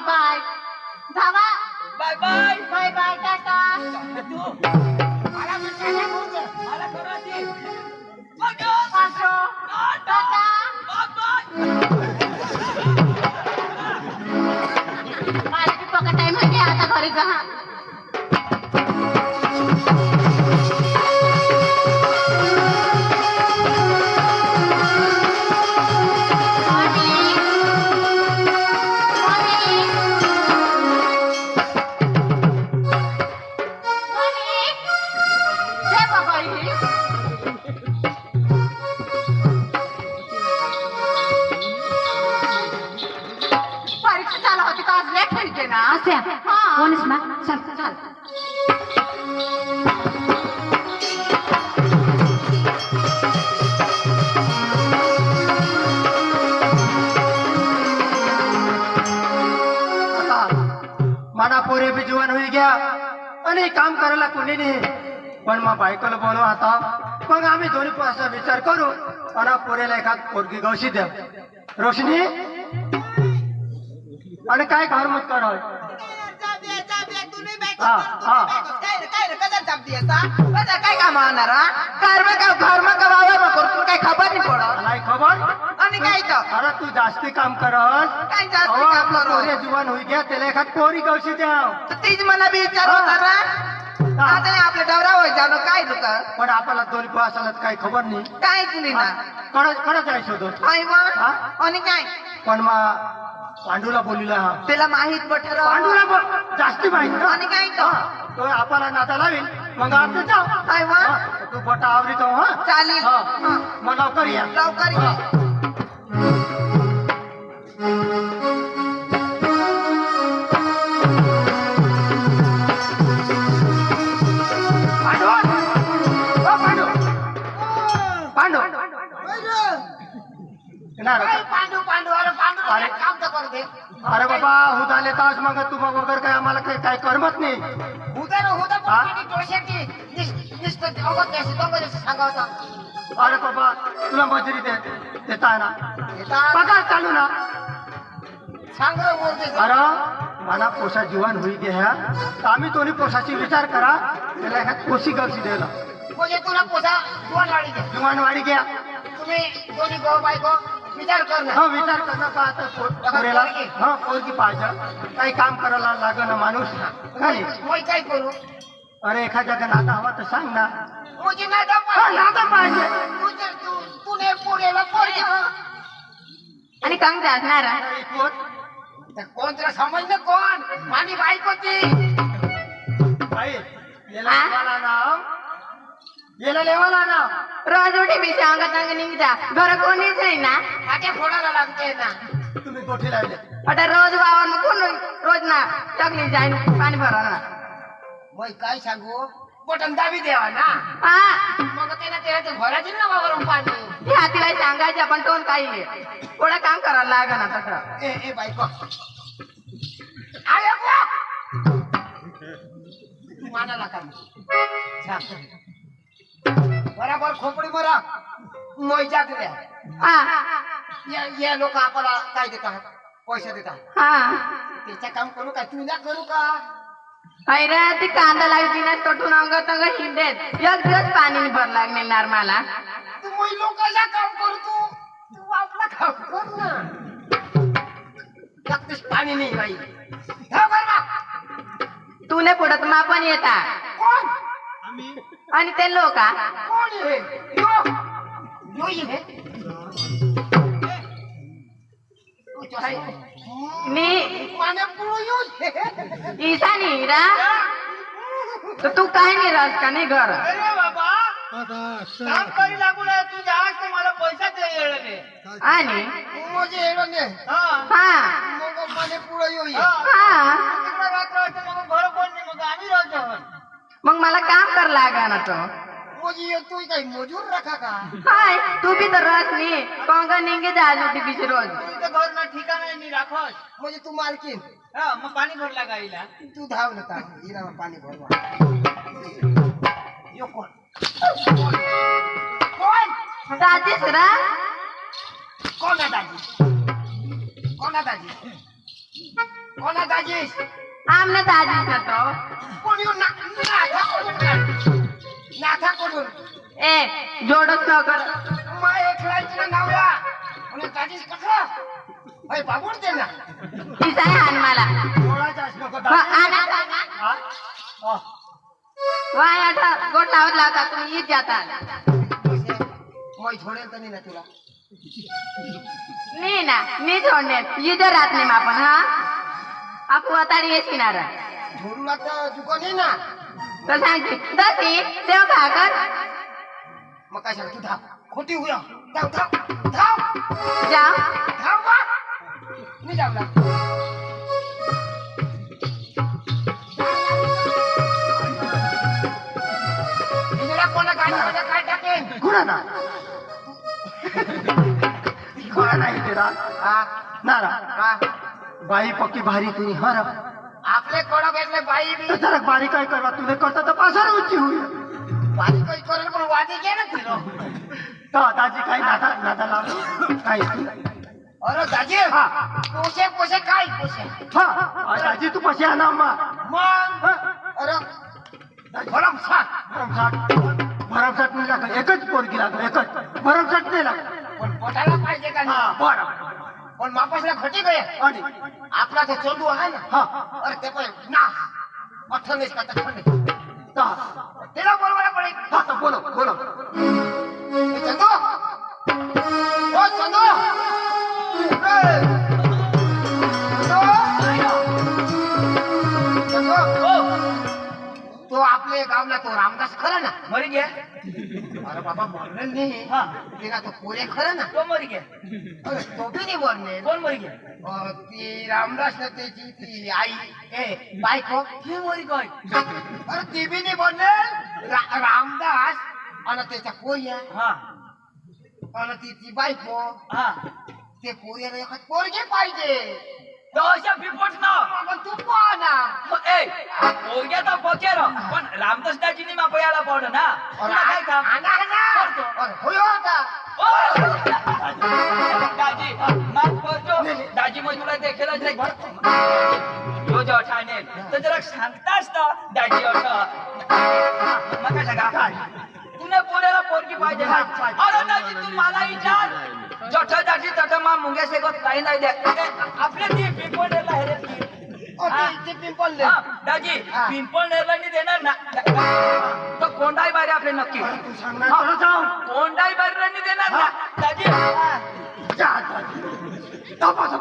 बाय धावा bye bye. Bye bye tata. तू मला करा ती. पाचो टाटा. मला की पका टाइम आहे आता घरी जा. परीक्षा चालू होती का आज लेट होते ना. कोणीच ना चल चल. आता मला पोरे बी जीवन होई गया आणि काम करायला कोणी नाही पण मग बायकोला बोलव आता मग आम्ही दोन्ही पासा विचार करू आणि पोरेला एखाद पोरगी गवशी द्या. रोशनी आणि काय घर मत कर काय काम होणार काय खबर नाही पडत. नाही खबर आणि काय तर अरे तू जास्ती काम करस काय जास्ती काम करत? पोरे जीवन होई गया त्याला एखाद पोरी गवशी द्या. तीच मला बी विचार होता ना. आता नाही आपल्या डवरा होय जाणं काय तुका पण आपल्याला दोन्ही पासाला काही खबर नाही काय तुली ना कडत आहे शोधत आई वा हा? आणि काय पण मग पांडूला बोलिला हा त्याला माहित पठर पांडूला जास्ती माहित ना आणि काय तर? हा, तो आपल्याला नाता लावील मग आपण जाऊ आई वा हा, तू बोटा आवरीतो हा चालेल हा. हा. मग लवकर या लवकर ये. हा. पांडू ओ पांडू पांडू येणार होता. पांडू पांडू अरे पांडू अरे काम तर करू दे. अरे बाबा हुदाले तास मग तू मग वगैरे काय आम्हाला काय करमत नाही. उदर होता हा? पण डोळ्याची निष्ठ अवगत त्याशी तो सांगा होता. अरे बाबा तुला मजुरी देता ना येतात. पगार चालू ना. सांग रे बोलते. अरे मला पोषा जीवन होई घ्या तर आम्ही दोन्ही पोषाची विचार करा त्याला एखाद कोशी गवशी द्यायला म्हणजे तुला पोसा दोन वाडी दे. जीवन वाढी घ्या. तुम्ही दोन्ही गो बायको विचार कर ना. हा विचार करणं का आता पोरेला हा पोरगी पाहिजे काही काम करायला लागेल ना माणूस काय मग काय करू. अरे एखाद्या नाता हवा तर सांग ना. मुझे नादा हा पाहिजे. नाता पाहिजे. तूने पोरेला पोरगी आणि काम जाणार अरे कोण? कोण तुला समजलं कोण माझी बायको ती. बाई, याला लेवाला नाव याला लेवाला नाव रोज उठी मी सांगत निघता घर कोणीच नाही ना. हाते फोडायला लागते ना. तुम्ही गोठी लावले आता रोज वावर कोण रोज ना टाकली जाईन पाणी भरा ना. मग काय सांगू बटन दाबी द्यावा ना. हा मग त्याला ते भरायचे ना वावरून पाणी. ते हातीला सांगायचं पण टोन काही थोडं काम करायला लागेल ना तसं. ए बायको आय तू मानाला काम सांग. बराबर खोपडी बरा मोयच्या तुझ्या ये लोक आपल्याला काय देतात पैसे देतात त्याचं काम करू का तुला करू का अरे ती कांदा लागली ना तोटून अंगात अंग हिंडेत एक दिवस पाणी भर लागणार मला तू मोई लोकांना काम करू तू आपला काम कर ना लागतेच पाणी नाही बाई धाव कर ना तुने पुढत मा पण येता कोण आणि ते लोक कोण आहे यो यो ये मी माने पुरो यो ईसा नीरा तर तू काय नाही राहत का नाही घर अरे बाबा काम करी लागू ना तू जास तर मला पैसा दे येणे आणि माझे एवढे हा हा मग माने पुरो यो ये हा तिकडे रात्र असते मग घर कोण नाही मग आम्ही राहतो मग मला काम कर लागा ना तो माझी यो तू काही मजूर रखा का हाय तू भी तर रस नी कोंगा निंगे जा जुटी पिछे रोज तू इथं घर ना ठिकाण नाही राखस म्हणजे तू मालकीन हा मग पाणी भरला गाईला तू धाव नका हिला पाणी भरवा यो कोण कोण दाजीस रा कोण आहे दाजी कोण आहे दाजी कोण आहे दाजी आमने दाजीस ना तो कोण येऊन नाथा करून ए जोडच न कर मा एकलायची नावला आणि दाजी कसं भाई बाबून दे ना ईसा हान मला डोळाचा नको आणा हा वाय आठा गोट लावत लावता तुम्ही ईद जाता मोय छोडेल तर नाही ना तुला मी ना मी छोडणे इथं राहत नाही आपण हा आपण अताडी येस किनारा झोडू लागतं चुका नाही ना तर सांगते दसी देव भाकर मग काय सांग तू धाव खोटी होया धाव धाव धाव जा धाव बा मी धावला हिला कोणा गाडीमध्ये काय टाकेन कुणाला कोणा नाही तेरा हा नारा का बाई पक्की भारी तुनी हर आपले कोणा भेटले बाई बी जरा बारी काय करवा तुने करता तर पासार उंची होईल बाई काही करेल पण वादी घे ना तुला तर दाजी काही नादा लावलं काही अरे दाजी हा पोसे पोसे काय पोसे हा दाजी तू पशी आणा मग अरे भरमसाठ भरमसाठ नाही लागत एकच पोरगी लागत एकच भरमसाठ नाही लागत पण पोटाला पाहिजे का हा नाही बरं पण मापासला खटी गए आणि आपला तो चंदू आहे ना हा अरे ते पण ना अठ्ठावीस का अठ्ठावीस तर त्याला बोलवायला पडेल हा तर बोलो बोलो ए, चंदू ओ चंदू ए, चंदू तो आपले गावला तो रामदास खरा ना मरी गया अरे बाबा बोललेल नाही हा तिला तो पोरे खरं ना तो मरी गया अरे तो बी नाही बोलले कोण मरी गया ती रामदास ना त्याची ती आई ए बायको हे मरी काय अरे ती बी नाही बोलले रामदास आणि त्याच्या पोया हा आणि ती बायको हा ते पोरीला एखाद पोरगे पाहिजे तो अशा बिपट ना पण तू पाहा ए पोरग्या तर पकेर पण रामदास दाजीनी मा पयाला पड ना तुला काय काम करतो होय होता दाजी माफ करतो दाजी मग तुला देखीलच नाही जो जो ठाणे तर जरा सांगतास ना दाजी असं मग काय सांगा तुने पोऱ्याला पोरगी पाहिजे ना अरे दाजी तू मला विचार जठ दाजी तठ मा मुंग्या सेगत काही नाही द्या आपल्या ती पिंपळनेरला हे रे ते पिंपल दाजी पिंपळनेरला नाही देणार ना तो कोंडाई बारे आपले नक्की तू सांगणार तर जाऊ कोंडाई बारे नाही देणार ना दाजी जा तपास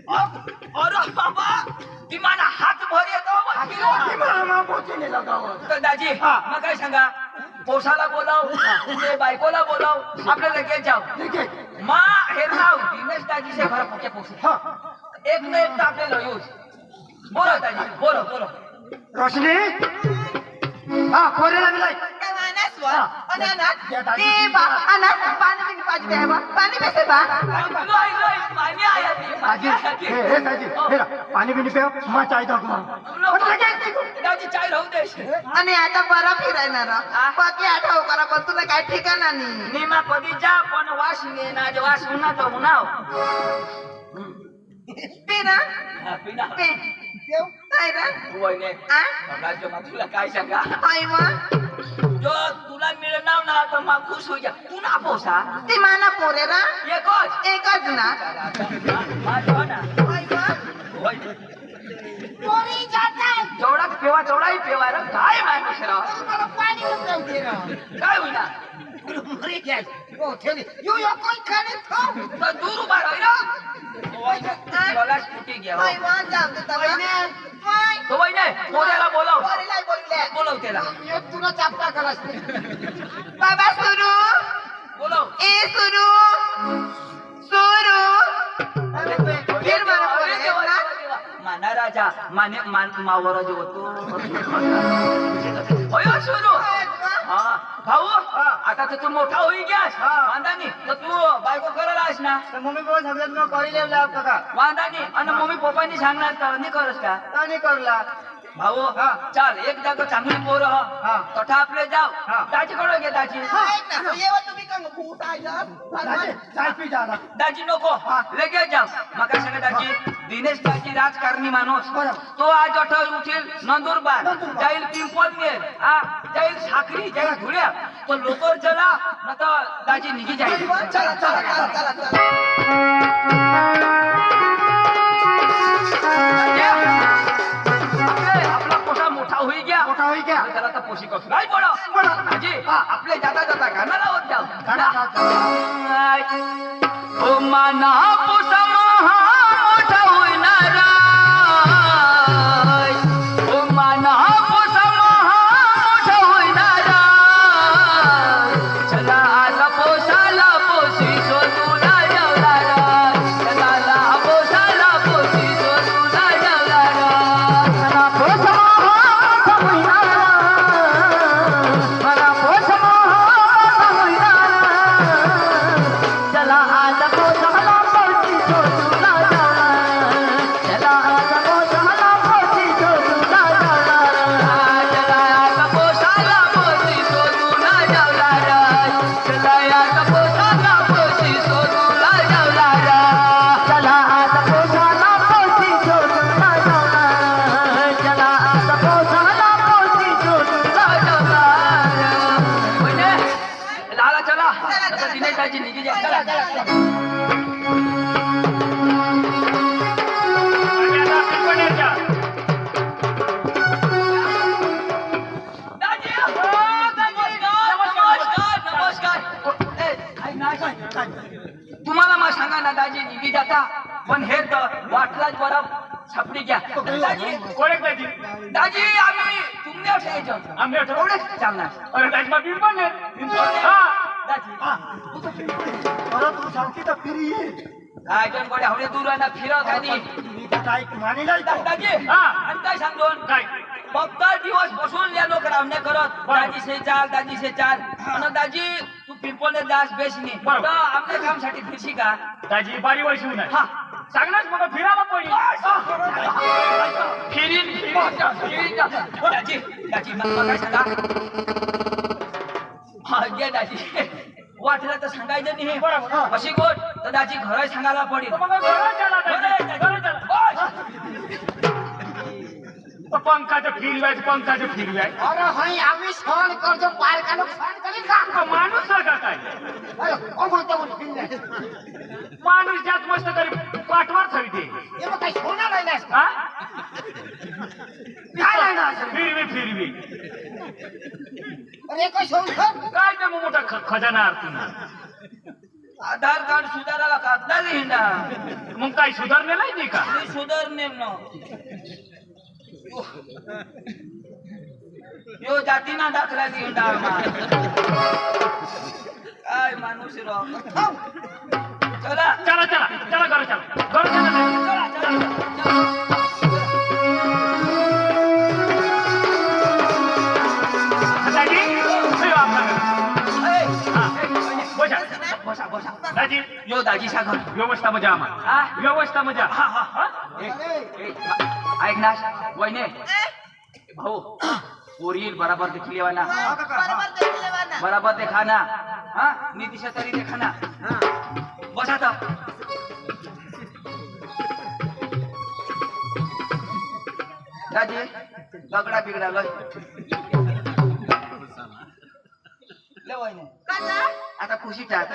अरे बाबा ती मला हात भर येतो मामा पोचीने लगावं तर दाजी मग काय सांगा पोसाला बोलाव ते बायकोला बोलाव आपल्या लगेच जाऊ ठीक आहे मा हे नाव दिनेश दाजीचे घर पक्के पोसे हा एक न एक तर आपल्याला यूज बोलो दाजी बोलो बोलो रोशनी हा पोरीला बिलाई पाणी कैसे बा लोई लोई पाणी आया ती दाजी हे दाजी हे पाणी बिनी पे मा चाय दो दाजी चाय राहू दे आणि आता बरा फिरायणार पती आठव करा पण तुला काय ठिकाणा नाही निमा कधी जा पण वास ने ना जे वास उन्हा तो उन्हाव पिना पिना पे काय रे वहिने आ राजो मा तुला काय सांगा आई मग जो तुला मिळणार ना तर मग खुश होई जा तू ना पोसा ती माना पोरे रा एकच ना माझो ना आई मग वहिने पोरी जातात जेवढा पेवा तेवढाही पेवा रे काय माणूस राव मला पाणी उतरव दे रा काय होईना मरी गया ओ थेली यू यो कोई खाने खाओ तर दूर उभा राही मला स्कूटी घ्या आई मग जाऊ दे तवा काय तो वहिने पोऱ्याला बोलव पोरीला बोलले बोलव त्याला एक तुला चापटा करास बाबा सुरू बोलव ए सुरू सुरू फिर मला बोलले माना राजा माने मावर जो होतो होय सुरू हा भाऊ आता तर तू मोठा होई गयास वांदानी तर तू बायको करायला आहेस ना तर मम्मी पप्पा सगळ्यात मग करी लेवला काका वांदानी आणि मम्मी पप्पांनी सांगणार तर नाही करस का आणि करला भाऊ चाल एक जागा चांगली पोर तठा आपले जाव दाजी कडे घे दाजी तुम्ही का खूप चाय पी जा दाजी नको लगेच जाव मका सांगा दाजी दिनेश दाजी राजकारणी माणूस तो आज उठेल नंदुरबार जाईल पिंपळनेर जाईल साखरी जाईल धुळ्या तो लोकर चला न तर दाजी निघी जाईल चला चला चला चला आपला पोटा मोठा होई गया त्याला तर पोशी कसं काय पडा दाजी आपले जाता जाता गाणं लावत जाव ओ माना पोसा मोठा होईनार ओ माना पोसा मोठा होईनार चला आला पोसाला पोशी सोडून जेवणार चला आला पोसाला पोशी सोडून जेवणार चला पोसा मोठा होईनार मला पोसा मोठा होईनार चला आला पोसाला पोशी सोडून जेवणार चला आला पोसाला पोशी सोडून जेवणार चला आला पोसाला पोशी सोडून जेवणार चला आला पोसाला पोशी सोडून जेवणार चला आला पोसाला पोशी सोडून जेवणार चला आला पोसाला पोशी सोडून जेवणार म्हणजे लाला चला आता दिनेश दाजी निघी जा चला दाजी नमस्कार तुम्हाला मग सांगा ना दाजी निघी जाता पण हे तर वाटलाच बरा छापडी घ्या दाजी कोणी दाजी दाजी आम्ही तुमने ठेवायचं आम्ही एवढे चालणार अरे दाजी मग पिंपळनेर हा दाजी परत तू सांगते तर फिरी काय जण गोड्या हवडे दूर आहे ना फिरत आणि काय मानी नाही दाजी हा. आणि काय सांगतो काय फक्त दिवस बसून या लोक रावण्या करत दाजी से चाल आणि दाजी तू पिंपळने दास बेसनी बरोबर. आपल्या कामसाठी फिरशी का दाजी बारी वर्षी होणार हा सांगणार मग फिरायला पडेल फिरीन दाजी दाजी मग काय सांगा हा घे दाजी वाटलं तर सांगायचं नाही बरोबर. अशी गोष्ट तर दाजी घर सांगायला पडेल मग घरात चला दाजी, घरात चला. तो पंखाचं फिरवायचं अरे हाय आम्ही सहन करतो पालकाला सहन करील का तो माणूस आहे का काय अरे ओ म्हणतो फिरले माणूस जात मस्त तरी पाठवर ठेवते हे मग काही सोना नाही ना हा काय नाही ना फिरवी अरे काही सोन काय ते मग मोठा खजाना अर्थ आधार कार्ड सुधारायला कागदा लिहिंडा मग काही सुधारणेला नाही का मी सुधारणे न यो जातीना दाखला लिहिंडा काय माणूस राव चला चला चला चला घर चला दाजी बसा बसा दाजी यो दाजी सागर व्यवस्था मजा आम्हाला व्यवस्था मजा ऐक ना वहिने भाऊ पोरी बराबर देखली ना बरोबर देखले वाना. बराबर देखा ना हाँ नीतीश तरी देखा ना बसा तो दाजी बगडा बिगडा लय वहिनी काका, आता खुशी टाक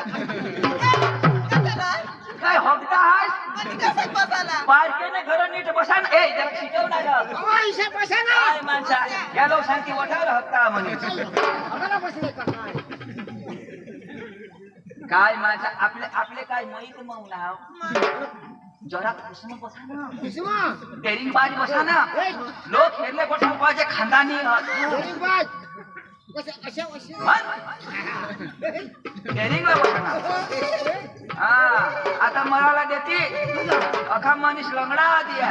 काकाला, काय हकता आहेस आणि कसं बसाला? पारकेने घर नीट बसा ना ए जरा शिकव ना ग काय माणसा या लोक शांती वठावर हकता म्हणे काय माणसा आपले आपले काय माहित मग नाव जरा कुसुम बसा ना डेरिंग बाज बसा ना लोक हेरले बसा पाहिजे खानदानी डेरिंग बसा ना हा आता मराला देते अखा मनीष लंगडा दिया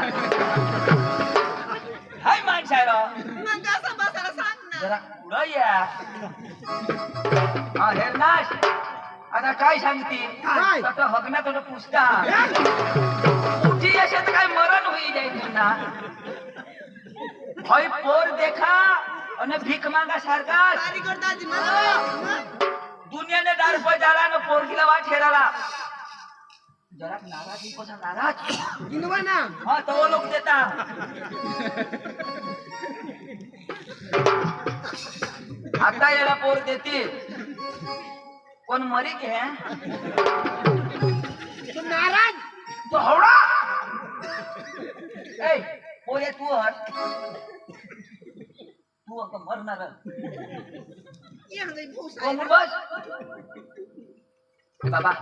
हाय माणसा रो मग कसं बसायला सांग ना. जरा पुढं या हा हेरनाश आता काय सांगते तर हगना तुला पुसता उठी असेल काय मरण होई जाईल ना हय पोर देखा અને ભીખ માંગા સરકાર कारीगर दाजी मला. दुनियाने डार पर जाला न पोरगीला वाट ठेराला जरा नाराज ही कसा नाराज इंदवा ना. हाँ तो वो लोग देता आता याला पोर देती कोण मरी के तू नाराज. तो हवडा ए पोरे तू हट तू आता मरणार ये हंगे भूस. कोण बस बाबा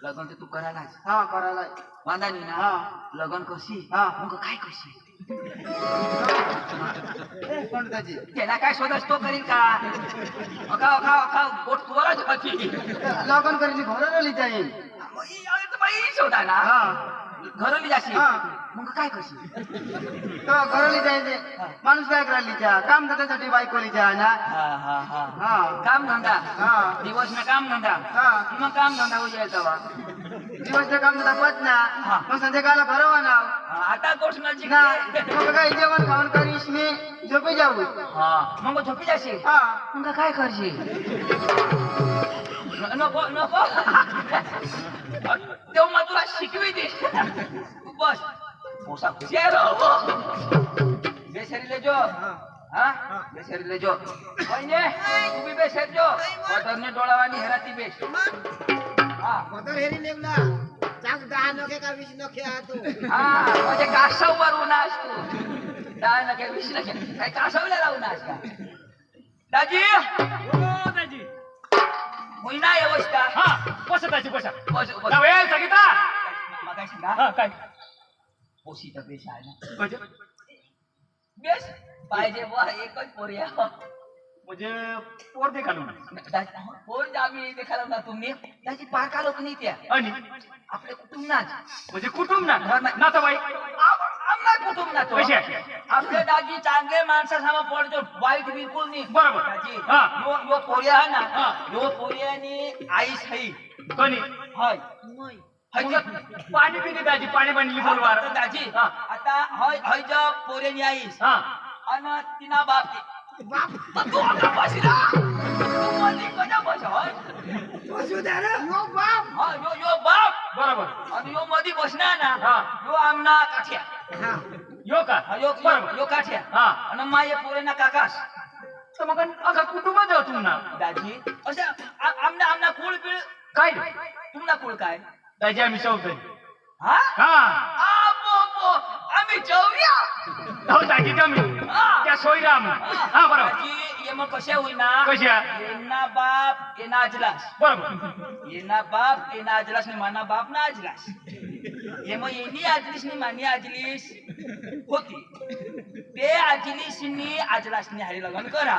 लग्न तर तू करायला हा करायला वांदानी ना हा. लग्न कशी हा. मग काय कशी पंडिताजी त्याला काय शोधस तो करील का अका अका अका पोट तुवरच होती लगन करेली घरली जाईल बाई शोधा ना हा घरली जाशी हा. मग काय कशी तो घरली जायचे माणूस काय करायला जा काम करण्यासाठी बायकोली जा ना हा हा हा हा काम धंदा हा. दिवस में काम धंदा हा. मग काम धंदा हो जाईल तेव्हा दिवसचं काम तुला पत ना हा. मग संध्याकाळला भरवा ना आता गोष्ट नजीक ना आहे. मग काय जेवण खावण करीस मी झोपी जाऊ हा मग झोपी जाशी हा मग काय करशील नको नको तेव्हा मग तुला शिकवी दे बस पोसा बेसरी ले जो हाँ बेसरी ले जो वहिने तू भी बेसर जो वटरने डोळावानी हेराती बेस हाँ मदर हेरी नेमला. चांग 10 नखे का 20 नखे आ तू. हाँ म्हणजे कासववर उन्हास तू काय नके विष नके काय कासवला उन्हास का दाजी हो दाजी होईना व्यवस्था हा बसा दाजी बसा बस बस वेळ सगळीता मग काय सांगा हा काय पोशी तर बेस आहे ना बेस पाहिजे बुवा एकच पोरी आहे. म्हणजे पोर दे घालून पोर आम्ही देखायला ना तुम्ही त्याची पारका लोक नाही त्या आणि आपले कुटुंब नाच म्हणजे कुटुंब ना घर नाही. नाताबाई आमना कुटुंब ना तो कसे? आपले दाजी चांगले माणसा सामा पडतो वाईट बिलकुल नाही बरोबर. दाजी हा. यो पोरी आहे ना हा. यो पोरी आणि आई सही कोणी हाय पाणी पिते दाजी पाणी बनली बोलवार दाजी हा. आता हय हय ज पोरेनी आईस हा आणि तिना बाप तू आता बसला तू मधी कशा बस होय बसू दे रे. यो बाप. हा यो बाप बरोबर आणि यो मधी बसना ना हा. यो आमना काठ्या हा. यो का हा, यो बरोबर यो काठ्या हा. आणि माये पोरेना काकास तर मग अगं कुटुंब जाऊ तुम्हाला दाजी अशा आमना आमना कुळ बिळ काय तुमना कुळ काय दाजी आम्ही चौधरी हा हा बो आम्ही चौर्या हो दाजी कमी हा. त्या सोयराम हा बरोबर दाजी ये मग कशा होईना कशा येना बाप येना अजलास बरोबर येना बाप येना अजलास ने माना बाप ना अजलास ये मग येनी अजलीस ने मानी अजलीस होती ते अजलीसनी अजलासनी हारी लग्न करा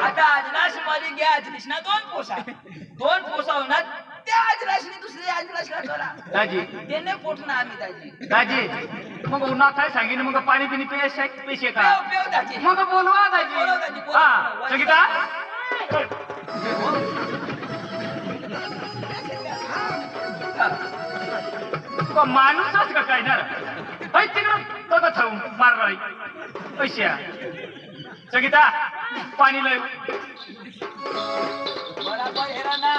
आता अजलास मध्ये घ्या अजलीस ना दोन पोसा होणार त्या अजलासनी दुसरी अजलासला करा दाजी त्याने पोटना आम्ही दाजी दाजी मग उन्हा काय सांगितलं मग पाणी पिणी पेशे का पेव पेव दाजी मग बोलवा दाजी बोलवा दाजी, बोलवा. हा संगीता तुका माणूसच का काय ना ऐ तिकडं तो थांबून मार राही पैशा संगीता पाणी लय बराबर हेरा ना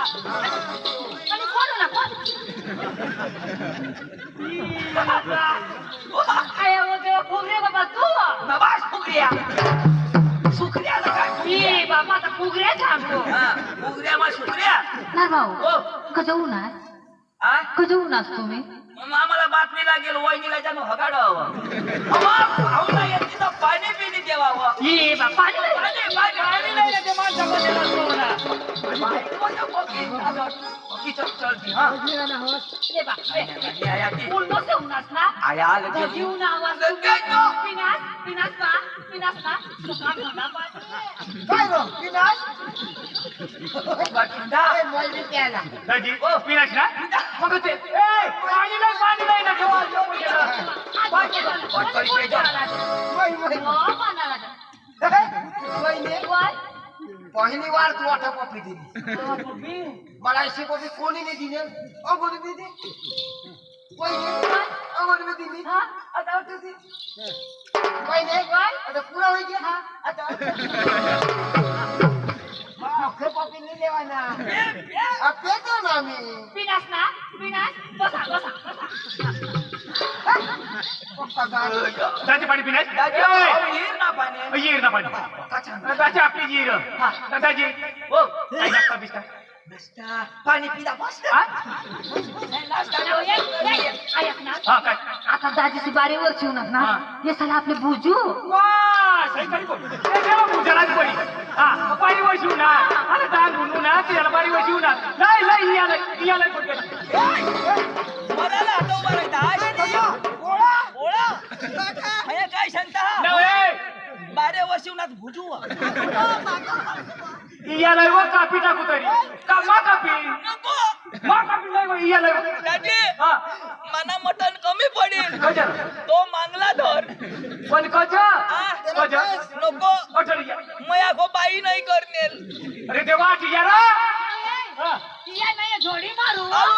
आणि कोण ना कोण काय वगैरे फुगरे बाबा तू नवाज फुगरिया सुखरियाला काय ये बाबा आता फुगरे थांबतो फुगरिया मा सुखरिया ना भाऊ हो कसं उन्हात आ कसं उन्हात तुम्ही मग आम्हाला बातमीला गेलो वहिनीला जाणं हगाडावं भाऊला येते तर पाणी पिणी देवावं ये बाबा पाणी नाही. पाणी नाही येते माणसामध्ये नसतो म्हणा चलती हा ये बाबा उन्हा से उन्हास ना आया लगे जीवन आवाज लगे तो पिनास ना काम होना पाहिजे काय रो विनाश बठिंडा दाजी पिनाश ना मग ते ए पाणी नाही ना पहिली वार तू वाटा पपी दिली मला अशी पपी कोणी नाही दिली अगोदर दिली पहिली अगोदर दिली आता दिली पहिले आता पुरा होई गया आता मुखे पपी नाही लेवाना अब पेतो ना मी पिनास बसा दाजी पाणी पिनाश येईल ना पाणी येर ना पाणी दाजी आपली जीर दाजी हो काय नाश्ता बिस्टा बसता पाणी पिता बस हा काय आता दाजीची बारी वरची होणार ना हे साला आपले बुजू वाह सही करी को ए देवा बुजला पडी हा पाणी वशिव ना अरे दान गुणू ना त्याला पाणी वशिव ना नाही याला कोण मला ना आता उभा राहता ओळा हे काय सांगता नव्हे बारे वर्षीवनात भुजू याला व कापी टाकू तरी का मा कापी नको नाही याला दादी हा मना मटण कमी पडेल कजर तो मागला धर पण कजर नको अठरिया मया गो बाई नाही करनेल अरे देवा याला या नाही झोडी मारू आऊ